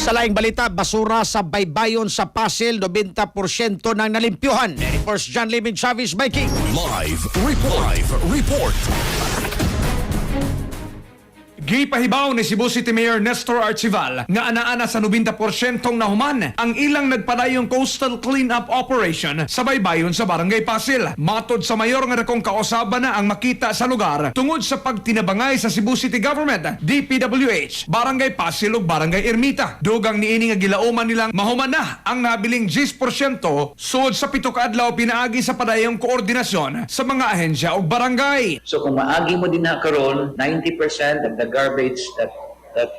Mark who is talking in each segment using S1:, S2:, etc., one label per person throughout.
S1: Sa laing balita, basura sa baybayon sa Pasig, 90% nang nalimpyuhan. First John Liming Chavez, Viking.
S2: Live report.
S3: Gipahibaw ni Cebu City Mayor Nestor Archival nga ana-ana sa 90% nahuman ang ilang nagpadayong coastal cleanup operation sa baybayon sa Barangay Pasil. Matod sa mayor nga nakong kausaban na ang makita sa lugar tungod sa pagtinabangay sa Cebu City Government, DPWH, Barangay Pasil ug Barangay Ermita. Dugang niini nga gilauman nilang mahuman na ang nabiling 10% sud sa 7 ka adlaw pinaagi sa padayong koordinasyon sa mga ahensya ug barangay.
S4: So kung maagi mo din na karon, 90% of the garbage that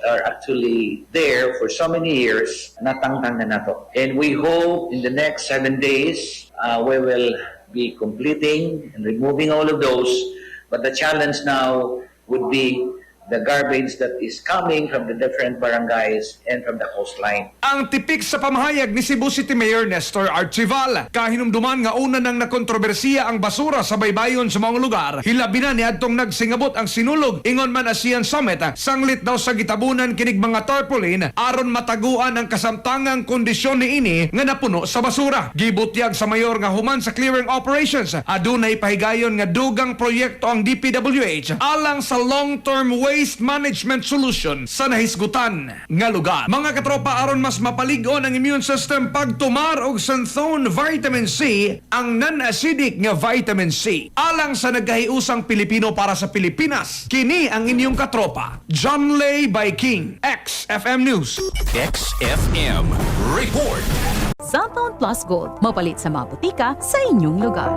S4: are actually there for so many years, natangtang na nato. And we hope in the next 7 days, we will be completing and removing all of those. But the challenge now would be the garbage that is coming from the different barangays and from the coastline.
S3: Ang tipik sa pamahayag ni Cebu City Mayor Nestor Archival, kahinumduman nga una nang nakontrobersiya ang basura sa baybayon sa mga lugar, hilabi na niadtong nagsingabot ang sinulog ingon man ASEAN Summit, sanglit daw sa gitabunan kinig mga tarpaulin aron mataguan ang kasamtangang kondisyon niini nga napuno sa basura. Gibutyag sa mayor nga human sa clearing operations, adunay pahigayon nga dugang proyekto ang DPWH alang sa long-term waste management solution sa nahisgutan nga lugar. Mga katropa, aron mas mapaligon ang immune system pagtumar og Synthone Vitamin C, ang non-acidic nga vitamin C. Alang sa nagkahiusang Pilipino para sa Pilipinas, kini ang inyong katropa, John Lay by King, XFM News.
S2: XFM report.
S5: Cellphone Plus Gold, mapalit sa mga butika sa inyong lugar.